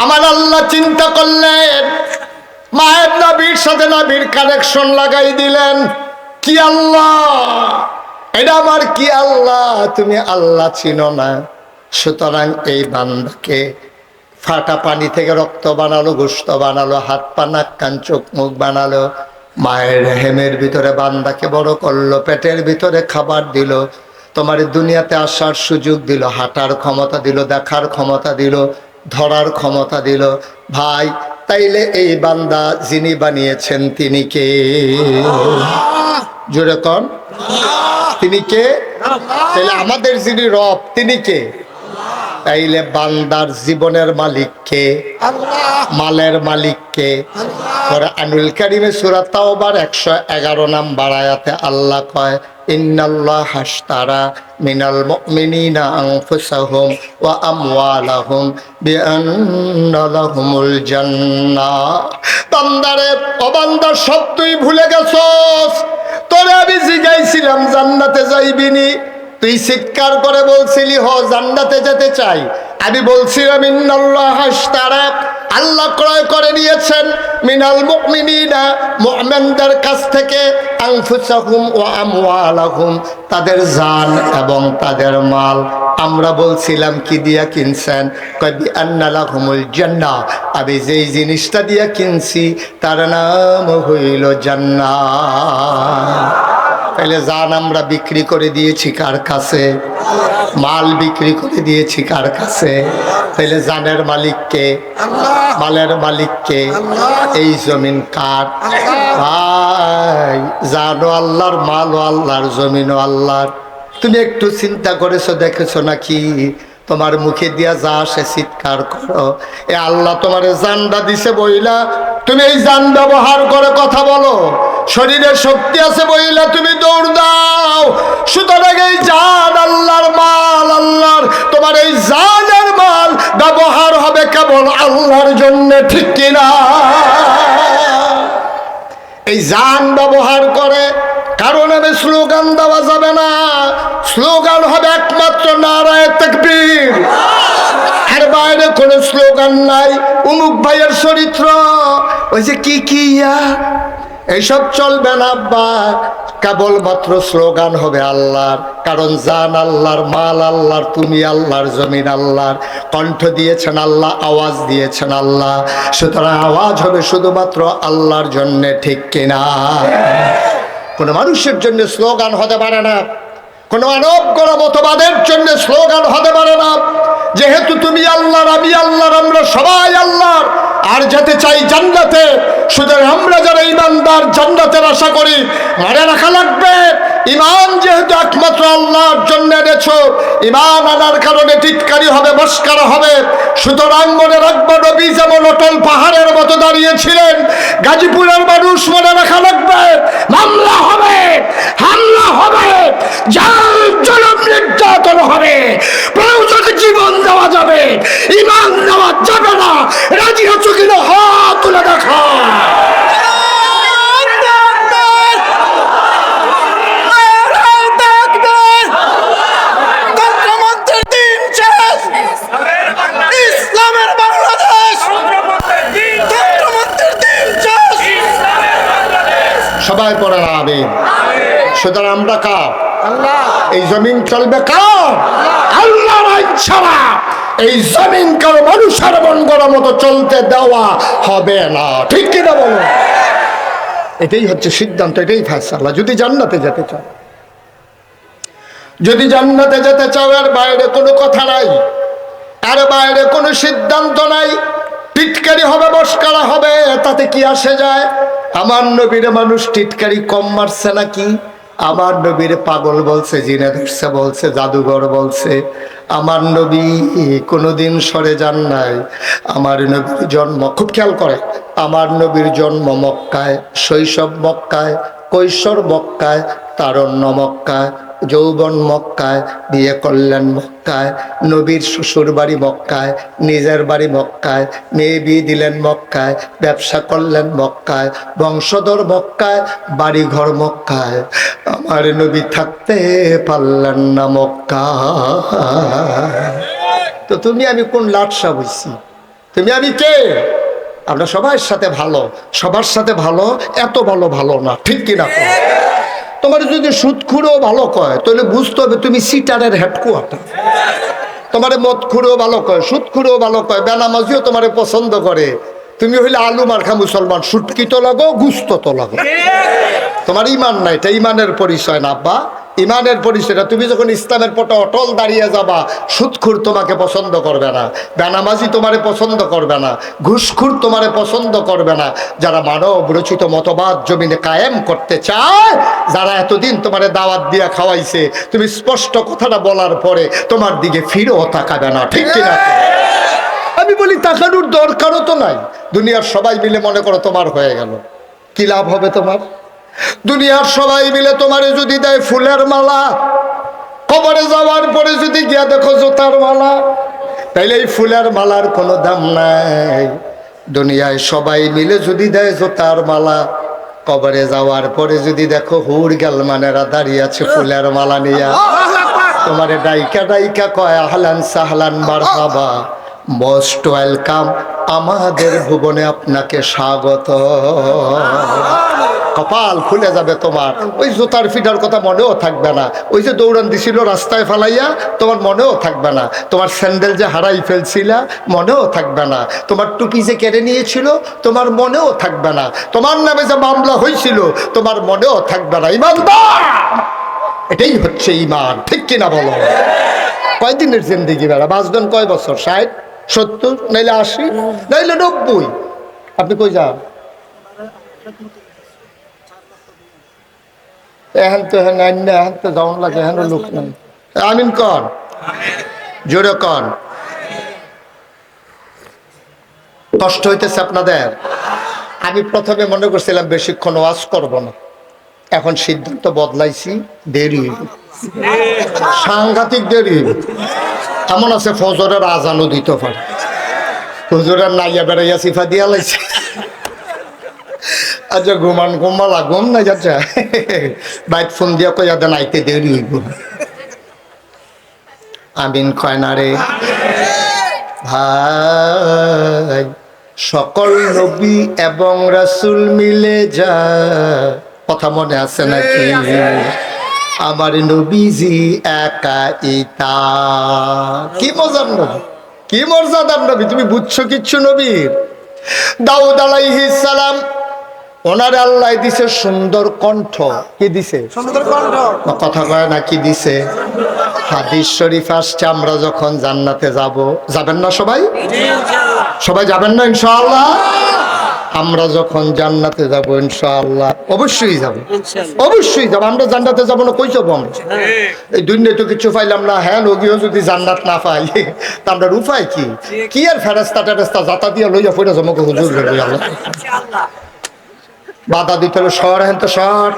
আমার আল্লাহ চিন্তা করলেন, মায়ের নবীর সাথে নবীর কানেকশন লাগাই দিলেন। কি আল্লাহ, এটা আমার কি আল্লাহ, তুমি আল্লাহ চিনো না। সুতরাং এই বান্দাকে ফাটা পানি থেকে রক্ত বানালো, গোশত বানালো, হাত পা নাক কান চোখ মুখ বানালো, মায়ের হেমের ভিতরে বান্দাকে বড় করলো, পেটের ভিতরে খাবার দিল, তোমার দুনিয়াতে আসার সুযোগ দিল, হাঁটার ক্ষমতা দিল, দেখার ক্ষমতা দিল, ধরার ক্ষমতা দিল। ভাই, তাইলে এই বান্দা যিনি বানিয়েছেন তিনি কে? জোরে কন, তিনি কে? তাইলে আমাদের যিনি রব তিনি কে? তাইলে বান্দার জীবনের মালিক কে? মালের মালিক কে? কোরআনুল কারীমে সূরা তাওবার 111 নম্বর আয়াতে আল্লাহ কয়, ইন্নাল্লাহ হাশতারা মিনাল মুমিনিনা আনফুসাহুম ওয়া আমওয়ালাহুম বিআন্না লাহুমুল জান্নাহ। বান্দারে, ও বান্দা, সব তুই ভুলে গেছস। তোরে আমি জিজ্ঞাসিলাম জান্নাতে যাইবিনি, তুই চিৎকার করে বলছিলি হ জান্নাতে যেতে চাই। আমি বলছিলাম ইন্নাল্লাহ হাশতারা, আল্লাহ ক্রয় করে নিয়েছেন মিনাল মুমিনিনা, মুমিনদের কাছ থেকে, আনফুসাহুম ওয়া আমওয়ালাহুম, তাদের জান এবং তাদের মাল। আমরা বলছিলাম কি দিয়া কিনছেন? কয় বিআন্না লাহুমুল জান্নাহ, আমি যেই জিনিসটা দিয়া কিনছি তার নাম হইল জান্নাত। তাহলে জান আমরা বিক্রি করে দিয়েছি কার কাছে? মাল বিক্রি করে দিয়েছি কার কাছে? তাহলে জানের মালিককে, মালের মালিককে, এই জমিন কার? ভাই, জানও আল্লাহর, মালও আল্লাহর, জমিনও আল্লাহর। তুমি একটু চিন্তা করেছো, দেখেছো নাকি? তোমার মুখে দিয়া যা আসে চিৎকার করো। এ আল্লাহ তোমার জানটা দিছে বইলা তুমি এই জান ব্যবহার করে কথা বলো। শরীরে শক্তি আছে বইলা তুমি দৌড় দাও। সুতরাং এই জান আল্লাহর মাল, আল্লাহর। তোমার এই জানের মাল ব্যবহার হবে কেবল আল্লাহর জন্য, ঠিক কিনা? এই জান ব্যবহার করে কারণ আমি স্লোগান দেওয়া যাবে না। স্লোগান হবে একমাত্র নারায়ে তাকবীর, এর বাইরে কোনো স্লোগান নাই। অমুক ভাইয়ের চরিত্র, ওই যে কি কি এইসব চলবে না আব্বা। কেবলমাত্র স্লোগান হবে আল্লাহর, কারণ জান আল্লাহর, মাল আল্লাহর, তুমি আল্লাহর, জমিন আল্লাহর। কণ্ঠ দিয়েছেন আল্লাহ, আওয়াজ দিয়েছেন আল্লাহ, সুতরাং আওয়াজ হবে শুধুমাত্র আল্লাহর জন্যে, ঠিক কিনা? কোনো মানুষের জন্য স্লোগান হতে পারে না, কোনো মানব গড়া মতবাদের জন্য স্লোগান হতে পারে না। যেহেতু তুমি আল্লাহর, আমি আল্লাহর, আমরা সবাই আল্লাহর, আর যেতে চাই জান্নাতে। সুতরাং আমরা যারা ইমানদার জান্নাতের আশা করি, মনে রাখা লাগবে ইমান যেহেতু একমাত্র আল্লাহর জন্য এনেছো, ইমান আনার কারণে টিটকারি হবে, মস্কারা হবে। সুতরাং মনে রাখবো, নবী যেমন অটল পাহাড়ের মতো দাঁড়িয়েছিলেন, গাজীপুরের মানুষ মনে রাখা লাগবে মামলা হবে, হামলা হবে, জনম নির্যাতন হবে, প্রয়োজনে জীবন দেওয়া যাবে, ইমান দেওয়া যাবে না। রাজি হচ্ছ কিনা? হাত তুলে দেখা। সবাই পড়েন আমিন। সুতরাং আমরা কার? এই জমিন চলবে কার? আল্লাহর আইন ছাড়া এই জমিন কারো মানুষের মন গড়া মতো চলতে দেওয়া হবে না, ঠিক কিনা বলো? এটাই হচ্ছে সিদ্ধান্ত, এটাই ফয়সালা। যদি জান্নাতে যেতে চাও, যদি জান্নাতে যেতে চাও, এর বাইরে কোনো কথা নাই, এর বাইরে কোনো সিদ্ধান্ত নাই। টিটকারি হবে, মস্কারা হবে, তাতে কি আসে যায়? আমার নবীর মানুষ টিটকারি কম মারছে নাকি? আমার নবীর পাগল বলছে, জিনে ধরছে বলছে, জাদুঘর বলছে। আমার নবী কোনোদিন সরে যান নাই। আমার নবীর জন্ম, খুব খেয়াল করে, আমার নবীর জন্ম মক্কায়, শৈশব মক্কায়, কৈশোর মক্কায়, তারুণ্য মক্কায়, যৌবন মক্কায়, বিয়ে করলেন মক্কায়, নবীর শ্বশুর বাড়ি মক্কায়, নিজের বাড়ি মক্কায়, মেয়ে বিয়ে দিলেন মক্কায়, ব্যবসা করলেন মক্কায়, বংশধর মক্কায়, বাড়ি ঘর মক্কায়। আমার নবী থাকতে পারলেন না মক্কায়। তো তুমি আমি কোন লাটসা হইছি? তুমি আমি কে? আমরা সবার সাথে ভালো, সবার সাথে ভালো, এত ভালো ভালো না, ঠিক কিনা? তোমার যদি সুদখুরেও ভালো কয় তাহলে বুঝতে হবে তুমি সিটারের হেডকোয়ার্টার। তোমার মদখুরেও ভালো কয়, সুদখুরেও ভালো কয়, বেনামাজিও তোমারে পছন্দ করে, তুমি হইলে আলু মার্খা মুসলমান, সুটকি তো লাগো, গুস্ত তো লাগো। তোমার ইমান নাই, এটা ইমানের পরিচয় না আব্বা, ইমানের পরিচয় না। তুমি যখন ইসলামের পটে অটল দাঁড়িয়ে যাবা, সুদখুর তোমাকে পছন্দ করবে না, বেনামাজি তোমারে পছন্দ করবে না, ঘুষখুর তোমারে পছন্দ করবে না। যারা মানব রচিত মতবাদ জমিনে কায়েম করতে চায়, যারা এতদিন তোমারে দাওয়াত দিয়া খাওয়াইছে, তুমি স্পষ্ট কথাটা বলার পরে তোমার দিকে ফিরেও তাকাবে না, ঠিক কিনা? আমি বলি তাকানোর দরকারও তো নাই। দুনিয়ার সবাই মিলে মনে করো তোমার হয়ে গেল, কি লাভ হবে তোমার? দুনিয়ার সবাই মিলে তোমারে যদি দেয় ফুলের মালা, কবরে যাওয়ার পরে যদি গিয়া দেখো জুতার মালা, তাইলে এই ফুলের মালার কোনো দাম নাই। দুনিয়ায় সবাই মিলে যদি দেয় জুতার মালা, কবরে যাওয়ার পরে যদি দেখো হুর গেলমানেরা দাঁড়িয়ে আছে ফুলের মালা নিয়া, তোমারে ডাইকা ডাইকা কয় আহলান সাহলান মারহাবা, মোস্ট ওয়েলকাম, আমাদের ভুবনে আপনাকে স্বাগত। কপাল খুলে যাবে তোমার। ওই জুতার ফিটার কথা মনেও থাকবে না, ওই যে দৌড়ান দিছিল রাস্তায় ফালাইয়া, তোমার মনেও থাকবে না। তোমার স্যান্ডেল যে হারাই ফেলছিলা, মনেও থাকবে না। তোমার টুপি যে কেড়ে নিয়েছিল, তোমার মনেও থাকবে না। তোমার নামে যে মামলা হয়েছিল, তোমার মনেও থাকবে না। ইমানদার, এটাই হচ্ছে ইমান, ঠিক কিনা বলো? কয়দিনের জিন্দিগি বেড়া, বাঁচবেন কয় বছর? 60, 70, নাইলে 80, নাইলে 90। আপনি কই যান? এখন তো এখন তো যাওয়ান লাগে, এখন লোক নাই। আমিন কন, জোরে কন। কষ্ট হইতেছে আপনাদের? আমি প্রথমে মনে করছিলাম বেশিক্ষণ ওয়াজ করব না, এখন সিদ্ধান্ত বদলাইছি, দেরি, সাংঘাতিক দেরি। এমন আছে ফজরের আজানও দিতে পারে, হুজুরের নাইয়া বেড়াইয়া সিফা দিয়া লাইছে। আচ্ছা ঘুমান, ঘুমালা ঘুম নাই যাচ্ছে, বাইক ফোন দিয়া কইয়া দেন আইতে দেরি হইব। আমিন কয় না রে ভাই? সকল নবী এবং রাসূল মিলে যা, কথা মনে আছে নাকি? আমার নবীজি একা ইতা। কি মজার নবী, কি মর্যাদার নবী, তুমি বুঝছো কিচ্ছু নবীর? দাউদ আলাইহিস সালাম, ওনার আল্লাহ দিছে সুন্দর কণ্ঠ। কি দিছে? সুন্দর কণ্ঠ। কথা কয় না, কি দিছে? হাদিস শরীফ আসছে, আমরা যখন জান্নাতে যাব, যাবেন না সবাই? সবাই যাবেন না ইনশাআল্লাহ? আমরা যখন জান্নাতে যাব ইনশাআল্লাহ, অবশ্যই যাব, অবশ্যই যাব। আমরা জান্নাতে যাব না, কই যাব আমরা? এই দুনিয়ায় তো কিছু পাইলাম না। হ্যাঁ, লগিও যদি জান্নাত না পাই, তা আমরা উপায় কি? কি আর ফেরেশতা টেরেস্তা জাতা দিয়া লইয়া পড়ে যাবো হুজুর রে? বাধা দিতে হলো, শহর হেন তো শহর,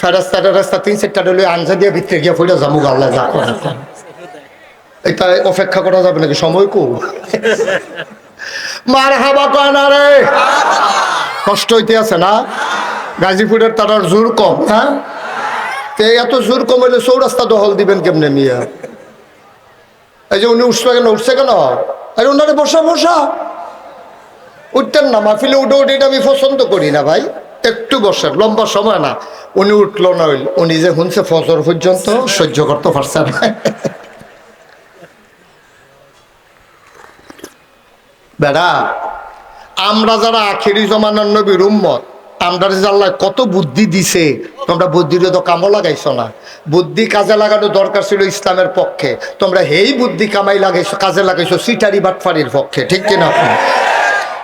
ফেরেশতা টেরেস্তা 3-4টা লইয়া আনজা দিয়ে ভিতরে গিয়া পড়ে যাবো। আল্লাহ যা করে, এটা অপেক্ষা করা যাবে নাকি? সময় কো মার হাবা কয় না রে? কষ্ট হইতে আছে না? গাজীপুরের তারার জোর কম, হ্যাঁ? এত জোর কম হইলে চৌরাস্তা দখল দিবেন কেমনে মিয়া? এই যে উনি উঠছে কেন, উঠছে কেন? আরে ওনারে বসা বসা, উঠতেন না মাহফিলে, উঠে উঠে, এটা আমি পছন্দ করি না ভাই। একটু বসেন, লম্বা সময় না। উনি উঠলো না, হইল উনি যে শুনছে ফজর পর্যন্ত সহ্য করতে পারছে না। বেড়া, আমরা যারা আখেরি জমানার নবীর উম্মত, আমরা যে আল্লাহ কত বুদ্ধি দিছে, তোমরা বুদ্ধির তো কামও লাগাইছো না। বুদ্ধি কাজে লাগানো দরকার ছিল ইসলামের পক্ষে, তোমরা হেই বুদ্ধি কামাই লাগাইছো, কাজে লাগাইছো সিটারি বাটফারির পক্ষে, ঠিক কিনা?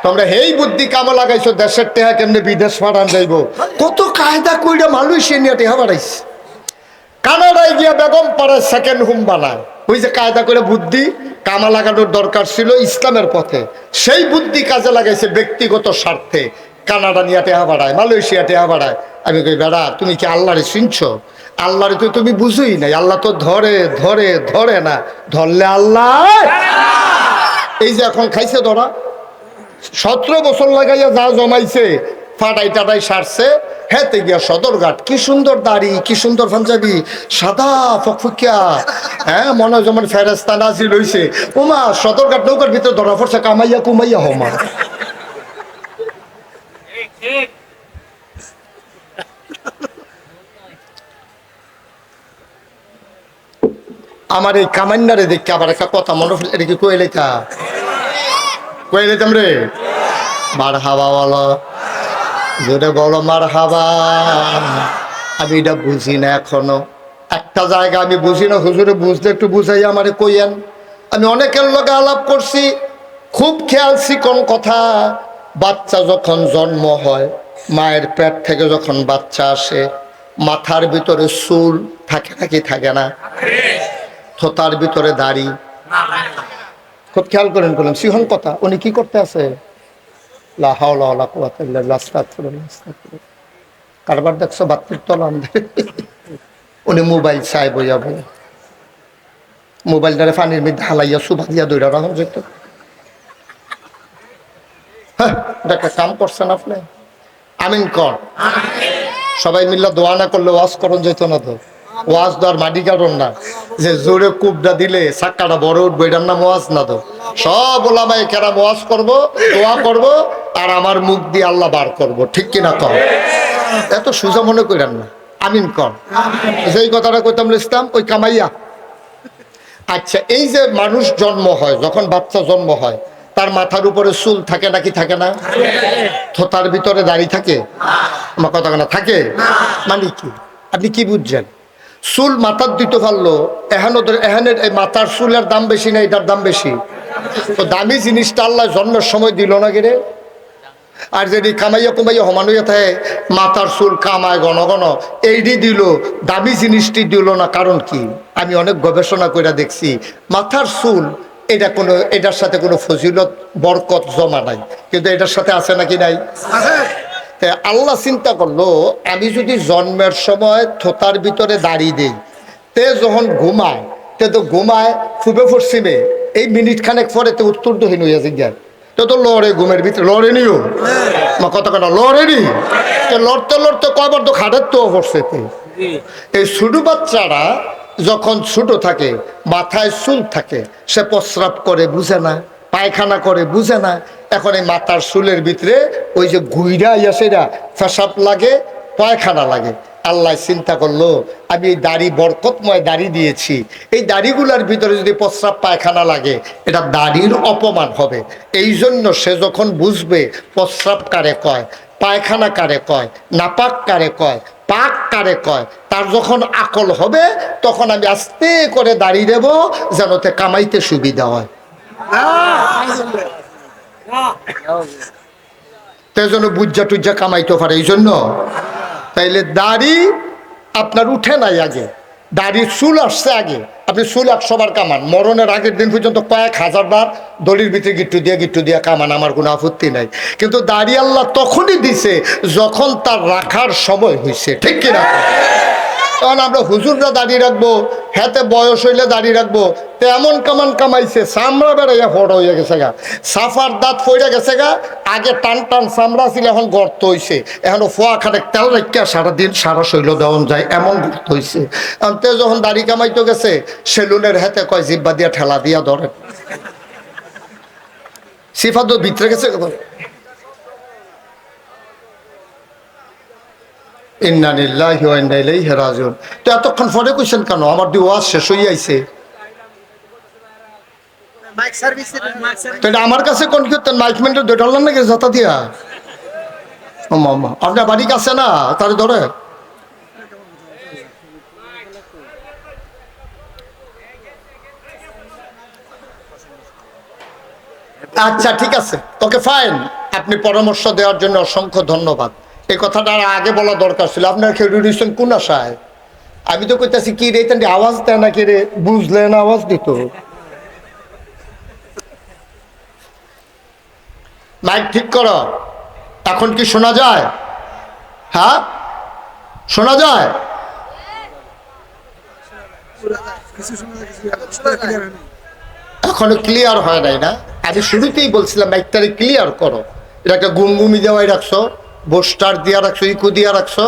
তোমরা হেই বুদ্ধি কামে লাগাইছো দেশের টেহা কেমনে বিদেশ পাঠান যাইব, কত কায়দা কইরা মালয়েশিয়া নিয়ে টেহা বাড়াইছে। কানাডায় গিয়া বেগম পাড়ায় সেকেন্ড হোম বানায়। ওই যে কায়দা করে বুদ্ধি কামা লাগানোর দরকার ছিল ইসলামের পথে, সেই বুদ্ধি কাজে লাগাইছে ব্যক্তিগত স্বার্থে। কানাডা নিয়ে টেহা বাড়ায়, মালয়েশিয়া টেহা বাড়ায়। আমি কই বেড়া, তুমি কি আল্লাহরে চিনছো? আল্লাহরে তো তুমি বুঝোই নাই। আল্লাহ তো ধরে ধরে ধরে না, ধরলে আল্লাহ। এই যে এখন খাইছে ধরা, 17 বছর লাগাইয়া যা জমাইছে ফাটাই টাটাই সারছে, হেতে গিয়া সদরঘাট, কি সুন্দর দাড়ি, কি সুন্দর পাঞ্জাবি, সাদা ফকফকিয়া, হ্যাঁ মনে হয় যেমন ফেরেস্তা নাজিল হইছে। ওমা সদরঘাট নৌকার ভিতরে ধরা পড়ছে কামাইয়া কুমাইয়া হোমা। আমার এই কামান্ডারে দেখে আবার একটা কথা মনে হল, এটা কি কইলেতা কইলেতাম রে। মার হাবা বলো, জোরে বলো মার হাবা। আমি এটা বুঝি না এখনো, একটা জায়গা আমি বুঝি না। হুজুরে বুঝলে একটু বুঝাই আমারে কইয়েন। আমি অনেকের লগে আলাপ করছি, খুব খেয়াল কোন কথা। বাচ্চা যখন জন্ম হয়, মায়ের পেট থেকে যখন বাচ্চা আসে, মাথার ভিতরে চুল থাকে নাকি থাকে না? থোতার ভিতরে দাড়ি। খুব খেয়াল করেন, বললাম সিহন কথা। উনি কি করতে আছে? কারবার দেখছো বাত্তির তলান, উনি মোবাইল চাই বইয়া বইয়া, মোবাইলটারে পানির মধ্যে হালাইয়া সুভা দিয়া দৌড়া রাখা যেত। হ্যাঁ, একটা কাম করছেন আপনি। আমিন কর। সবাই মিল্লা দোয়া না করলে ওয়াজ করন যেত না তো। ওয়াজ দেওয়ার মাটি কারণ না যে জোরে কুবটা দিলে চাক্কাটা বড় উঠবো, এটার নাম ওয়াজ না তো। সব ওলামাই কেরাম ওয়াজ করবো, দোয়া করবো, আর আমার মুখ দিয়ে আল্লাহ বার করবো। ঠিক কিনা কর? এত সোজা মনে করেন না। আমিন কর। যেই কথাটা কইতাম ইসলাম ওই কামাইয়া। আচ্ছা, এই যে মানুষ জন্ম হয়, যখন বাচ্চা জন্ম হয়, তার মাথার উপরে চুল থাকে নাকি থাকে না? থোতার ভিতরে দাড়ি থাকে? আমার কথা না থাকে মানে কি? আপনি কি বুঝছেন? চুল মাথার দিতে পারলো, এহানের এই মাথার চুলের দাম বেশি না এটার দাম বেশি? তো দামি জিনিসটা আল্লাহ জন্মের সময় দিল না গেরে। আর যদি কামাইয়া কুমাইয়া সমান হইয়া থাকে, মাথার চুল কামায় ঘন ঘন, এইটি দিল, দামি জিনিসটি দিল না। কারণ কি? আমি অনেক গবেষণা করে দেখছি, মাথার চুল এটা কোনো, এটার সাথে কোনো ফজিলত বরকত জমা নাই, কিন্তু এটার সাথে আছে নাকি নাই? আল্লাহ চিন্তা করলো, আমি যদি জন্মের সময় থোতার ভিতরে দাঁড়িয়ে দেই, তে যখন ঘুমায়, তে তো ঘুমায় পূবে পশ্চিমে, এই মিনিট খানেক পরে তো উত্তর দক্ষিণ হইয়া জিজ্ঞাসা, তো লড়ে ঘুমের ভিতরে লড়ে নিও কত কথা লড়ে নি, লড়তে লড়তে কয়বার তো খাটের তো পড়ছে। এই ছোট বাচ্চারা যখন ছোট থাকে, মাথায় চুল থাকে, সে প্রস্রাব করে বুঝে না, পায়খানা করে বুঝে না। এখন এই মাথার চুলের ভিতরে ওই যে গুইরা সেটা পেশাব লাগে, পায়খানা লাগে। আল্লাহ চিন্তা করলো, আমি এই দাড়ি বরকতময় দাড়ি দিয়েছি, এই দাড়িগুলার ভিতরে যদি প্রস্রাব পায়খানা লাগে, এটা দাড়ির অপমান হবে। এই জন্য সে যখন বুঝবে প্রস্রাব কারে কয়, পায়খানা কারে কয়, নাপাক কারে কয়, পাক কারে কয়, তার যখন আকল হবে, তখন আমি আস্তে করে দাড়ি দেব, যেন তে কামাইতে সুবিধা হয়। তাই জন্য বুজ্জা টুজ্জা কামাইতে পারে। এই জন্য তাইলে দাড়ি আপনার উঠে নাই আগে, দাড়ির চুল আসছে আগে। আপনি চুল 100 বার কামান, মরণের আগের দিন পর্যন্ত কয়েক হাজার বার দড়ির ভিতরে গিট্টু দিয়া কামান, আমার কোনো আপত্তি নাই। কিন্তু দাড়ি আল্লাহ তখনই দিছে যখন তার রাখার সময় হয়েছে। ঠিক কিনা? তখন আমরা হুজুররা দাঁড়িয়ে রাখবো, হাতে বয়স হইলে দাঁড়িয়ে রাখবো, তো এমন কামান কামাইছে, চামড়া বেড়াইয়া ফোড়া হয়ে গেছে গা, সাফার দাঁত ফইরা গেছে গা। আগে টান টান চামড়া ছিল, এখন গর্ত হয়েছে। এখনো ফোয়া খানেক তেল রেখা সারাদিন সারা শৈল দেওয়ান যায়, এমন গর্ত হয়েছে। তে যখন দাড়ি কামাইতে গেছে, সেলুনের হাতে কয় জিব্বা দিয়া ঠেলা দিয়া ধরে, সিফা তো ভিতরে গেছে। ইন্না লিল্লাহি ওয়া ইন্না ইলাইহি রাজিউন। তো এতক্ষণ পরে কইছেন কেন? আমার দি ওয়াজ শেষ হয়ে আইছে। তো এটা আমার কাছে কোন করতেন, মাইক মেন্টের দুইটা হলেন নাকি যাতা দিয়া? ও মামা, আপনার বাড়ি কাছে না, তারে ধরে। আচ্ছা ঠিক আছে, ওকে ফাইন। আপনি পরামর্শ দেওয়ার জন্য অসংখ্য ধন্যবাদ। এই কথাটা আগে বলা দরকার ছিল। আপনার খেয়ে দিচ্ছেন কোন আশায়? আমি তো কইতাছি কি রে, আওয়াজ দেয় না কে রে, বুঝলেন আওয়াজ দিত। মাইক ঠিক করো। এখন কি শোনা যায়? হ্যাঁ শোনা যায়? এখনো ক্লিয়ার হয় নাই না? আমি শুরুতেই বলছিলাম মাইকটারে ক্লিয়ার করো। এটাকে গুমগুমি দেওয়াই রাখছো, পোস্টার দিয়া রাখছো, ইকো দিয়া রাখছো,